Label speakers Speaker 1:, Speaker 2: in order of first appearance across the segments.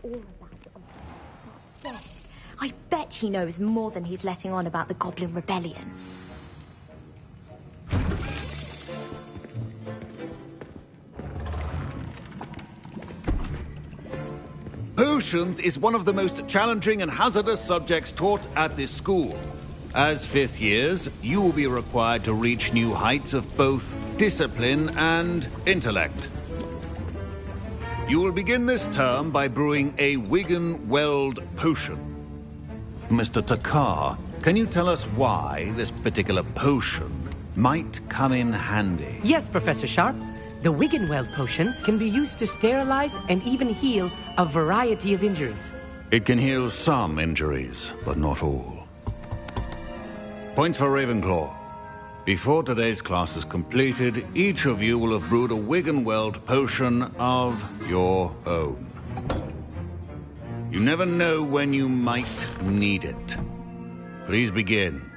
Speaker 1: all about the... I bet he knows more than he's letting on about the Goblin Rebellion.
Speaker 2: Potions is one of the most challenging and hazardous subjects taught at this school. As fifth years, you will be required to reach new heights of both discipline and intellect. You will begin this term by brewing a Wiggenweld potion. Mr. Takar, can you tell us why this particular potion might come in handy?
Speaker 3: Yes, Professor Sharp. The Wiggenweld potion can be used to sterilize and even heal a variety of injuries.
Speaker 2: It can heal some injuries, but not all. Points for Ravenclaw. Before today's class is completed, each of you will have brewed a Wiggenweld potion of your own. You never know when you might need it. Please begin.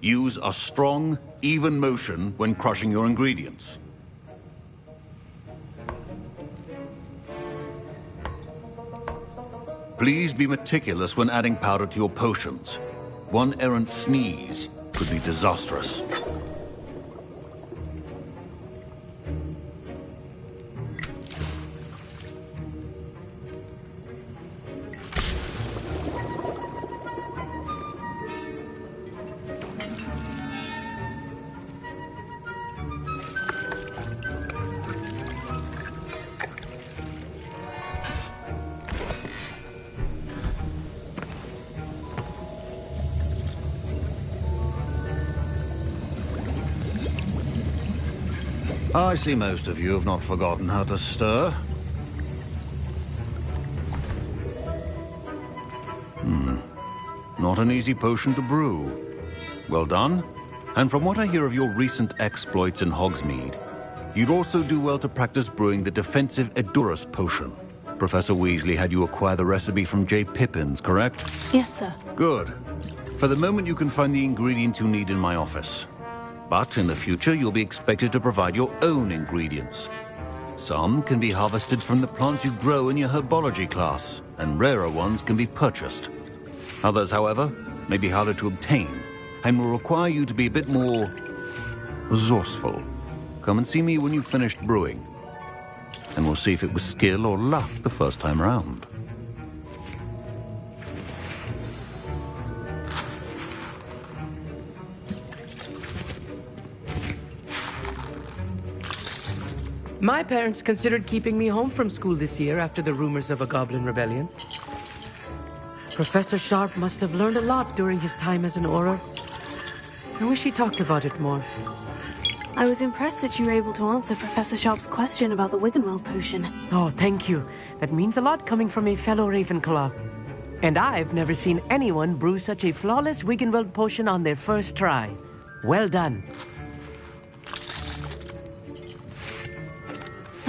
Speaker 2: Use a strong, even motion when crushing your ingredients. Please be meticulous when adding powder to your potions. One errant sneeze could be disastrous. I see most of you have not forgotten how to stir. Not an easy potion to brew. Well done. And from what I hear of your recent exploits in Hogsmeade, you'd also do well to practice brewing the defensive Edurus potion. Professor Weasley had you acquire the recipe from J. Pippins, correct?
Speaker 4: Yes, sir.
Speaker 2: Good. For the moment, you can find the ingredients you need in my office. But in the future, you'll be expected to provide your own ingredients. Some can be harvested from the plants you grow in your herbology class, and rarer ones can be purchased. Others, however, may be harder to obtain, and will require you to be a bit more resourceful. Come and see me when you've finished brewing, and we'll see if it was skill or luck the first time round.
Speaker 3: My parents considered keeping me home from school this year after the rumors of a Goblin Rebellion. Professor Sharp must have learned a lot during his time as an Auror. I wish he talked about it more.
Speaker 4: I was impressed that you were able to answer Professor Sharp's question about the Wiggenweld potion.
Speaker 3: Oh, thank you. That means a lot coming from a fellow Ravenclaw. And I've never seen anyone brew such a flawless Wiggenweld potion on their first try. Well done.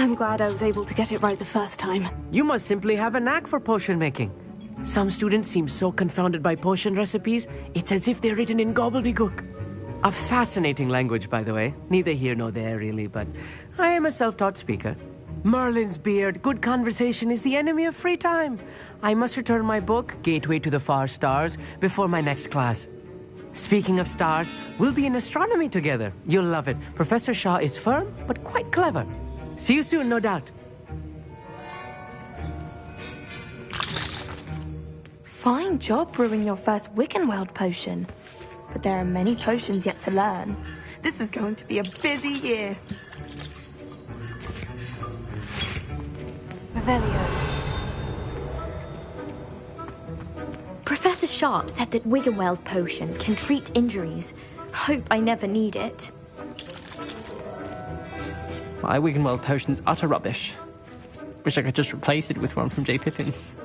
Speaker 4: I'm glad I was able to get it right the first time.
Speaker 3: You must simply have a knack for potion making. Some students seem so confounded by potion recipes, it's as if they're written in gobbledygook. A fascinating language, by the way. Neither here nor there, really, but I am a self-taught speaker. Merlin's beard, good conversation is the enemy of free time. I must return my book, Gateway to the Far Stars, before my next class. Speaking of stars, we'll be in astronomy together. You'll love it. Professor Shaw is firm, but quite clever. See you soon, no doubt.
Speaker 5: Fine job brewing your first Wiggenweld potion. But there are many potions yet to learn. This is going to be a busy year.
Speaker 4: Revelio.
Speaker 1: Professor Sharp said that Wiggenweld potion can treat injuries. Hope I never need it.
Speaker 6: My Wiggenweld potion's utter rubbish. Wish I could just replace it with one from J. Pippins.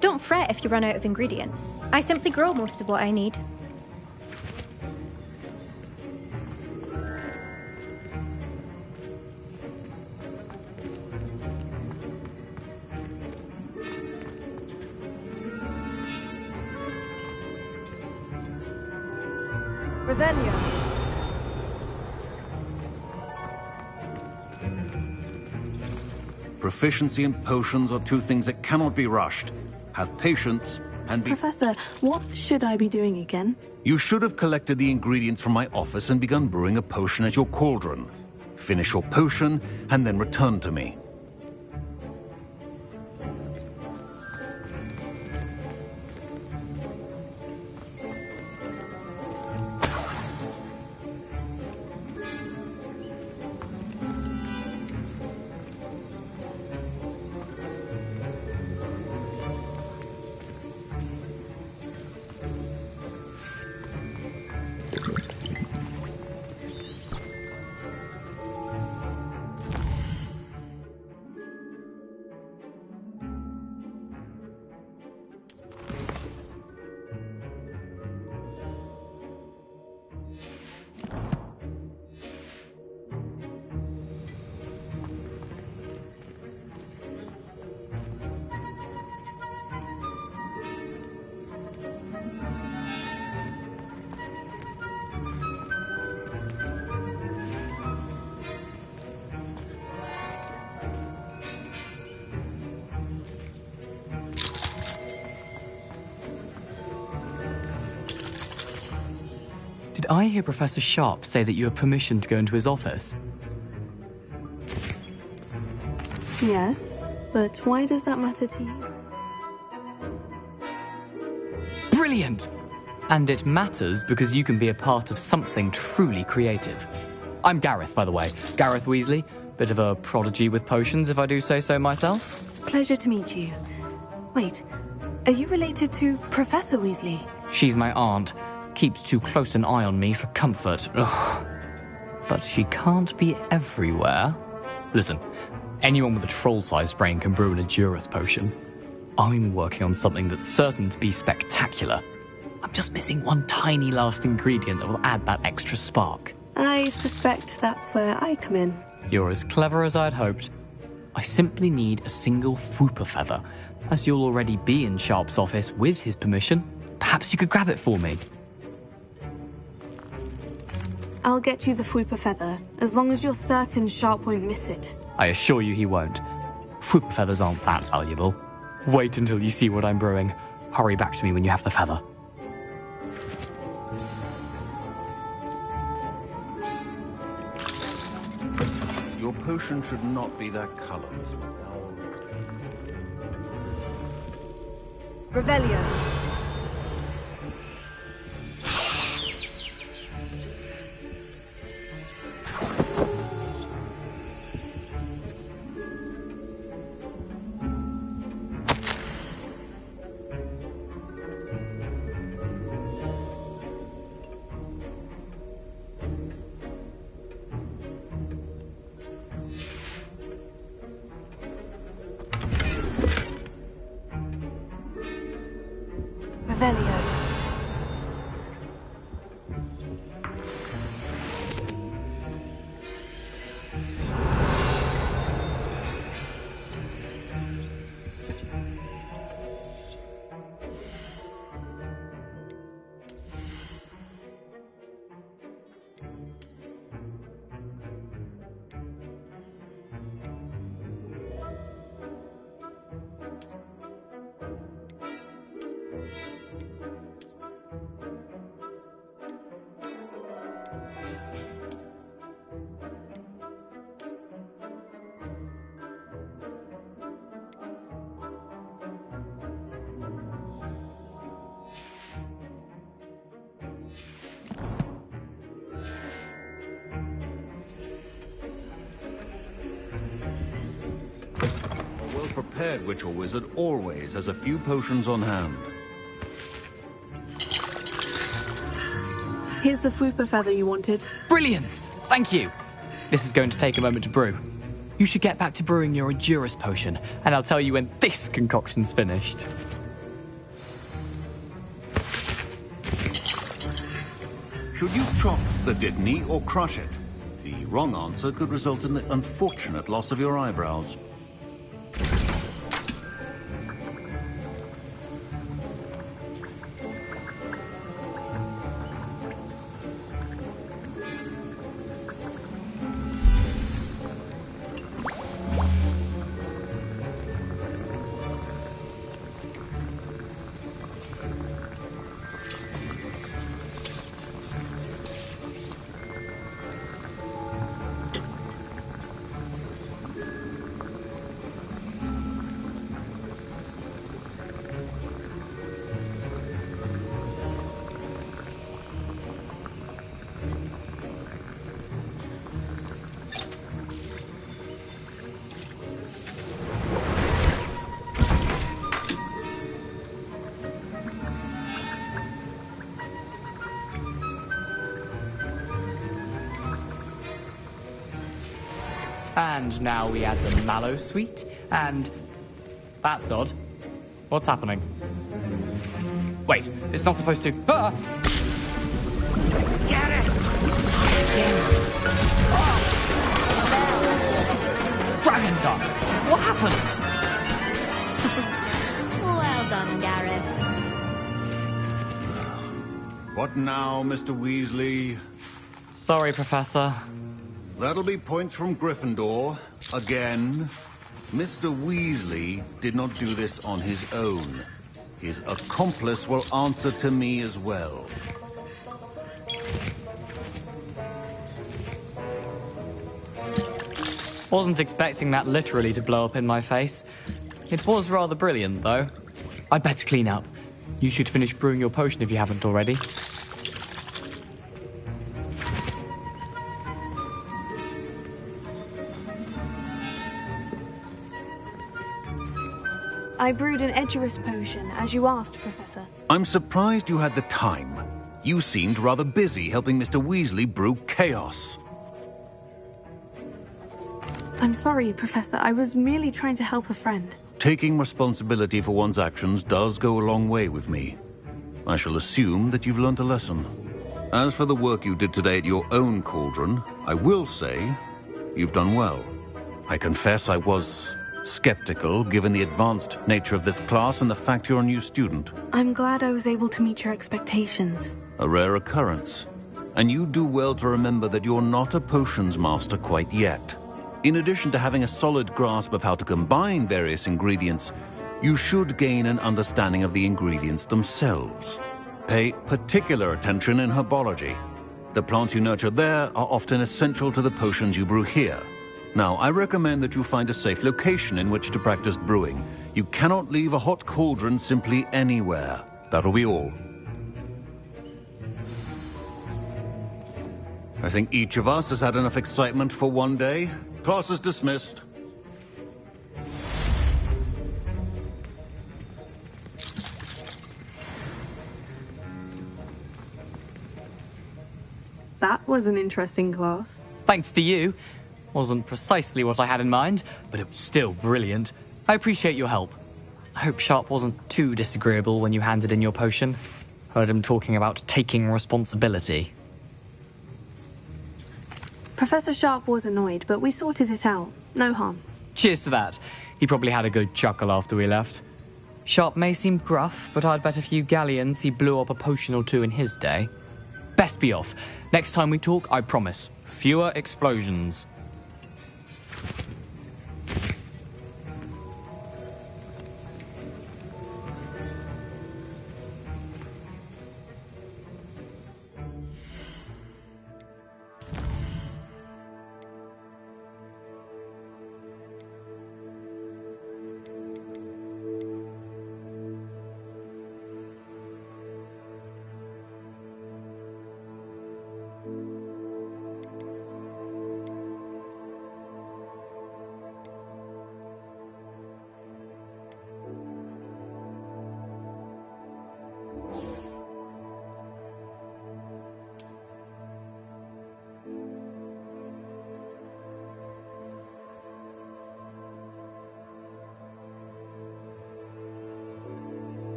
Speaker 7: Don't fret if you run out of ingredients. I simply grow most of what I need.
Speaker 4: Revelio.
Speaker 2: Proficiency and potions are two things that cannot be rushed. Have patience and be...
Speaker 4: Professor, what should I be doing again?
Speaker 2: You should have collected the ingredients from my office and begun brewing a potion at your cauldron. Finish your potion and then return to me.
Speaker 6: Did I hear Professor Sharp say that you have permission to go into his office?
Speaker 4: Yes, but why does that matter to you?
Speaker 6: Brilliant! And it matters because you can be a part of something truly creative. I'm Gareth, by the way. Gareth Weasley. Bit of a prodigy with potions, if I do say so myself.
Speaker 4: Pleasure to meet you. Wait, are you related to Professor Weasley?
Speaker 6: She's my aunt. Keeps too close an eye on me for comfort. Ugh. But she can't be everywhere. Listen, anyone with a troll-sized brain can brew an Hogwarts potion. I'm working on something that's certain to be spectacular. I'm just missing one tiny last ingredient that will add that extra spark.
Speaker 4: I suspect that's where I come in.
Speaker 6: You're as clever as I'd hoped. I simply need a single Fwooper feather. As you'll already be in Sharp's office with his permission, perhaps you could grab it for me.
Speaker 4: I'll get you the Fwooper feather, as long as you're certain Sharp won't miss it.
Speaker 6: I assure you he won't. Fwooper feathers aren't that valuable. Wait until you see what I'm brewing. Hurry back to me when you have the feather.
Speaker 2: Your potion should not be that color, Miss McDowell.
Speaker 4: Revelio. Revelio.
Speaker 2: A well-prepared witch or wizard always has a few potions on hand.
Speaker 4: Here's the Fwooper feather you wanted.
Speaker 6: Brilliant! Thank you! This is going to take a moment to brew. You should get back to brewing your Hogwarts potion, and I'll tell you when this concoction's finished.
Speaker 2: Should you chop the Didney or crush it? The wrong answer could result in the unfortunate loss of your eyebrows.
Speaker 6: And now we add the mallow sweet, and... That's odd. What's happening? Wait, it's not supposed to... Ah! Get it! Oh! Dragon Duck! What happened?
Speaker 7: Well done, Gareth.
Speaker 2: What now, Mr. Weasley?
Speaker 6: Sorry, Professor.
Speaker 2: That'll be points from Gryffindor. Again. Mr. Weasley did not do this on his own. His accomplice will answer to me as well.
Speaker 6: Wasn't expecting that literally to blow up in my face. It was rather brilliant, though. I'd better clean up. You should finish brewing your potion if you haven't already.
Speaker 4: I brewed an Edurus potion, as you asked, Professor.
Speaker 2: I'm surprised you had the time. You seemed rather busy helping Mr. Weasley brew chaos.
Speaker 4: I'm sorry, Professor. I was merely trying to help a friend.
Speaker 2: Taking responsibility for one's actions does go a long way with me. I shall assume that you've learnt a lesson. As for the work you did today at your own cauldron, I will say you've done well. I confess I was skeptical, given the advanced nature of this class and the fact you're a new student.
Speaker 4: I'm glad I was able to meet your expectations.
Speaker 2: A rare occurrence. And you do well to remember that you're not a potions master quite yet. In addition to having a solid grasp of how to combine various ingredients, you should gain an understanding of the ingredients themselves. Pay particular attention in herbology. The plants you nurture there are often essential to the potions you brew here. Now, I recommend that you find a safe location in which to practice brewing. You cannot leave a hot cauldron simply anywhere. That'll be all. I think each of us has had enough excitement for one day. Class is dismissed.
Speaker 4: That was an interesting class.
Speaker 6: Thanks to you. Wasn't precisely what I had in mind, but it was still brilliant. I appreciate your help. I hope Sharp wasn't too disagreeable when you handed in your potion. Heard him talking about taking responsibility.
Speaker 4: Professor Sharp was annoyed, but we sorted it out. No harm.
Speaker 6: Cheers to that. He probably had a good chuckle after we left. Sharp may seem gruff, but I'd bet a few galleons he blew up a potion or two in his day. Best be off. Next time we talk, I promise. Fewer explosions.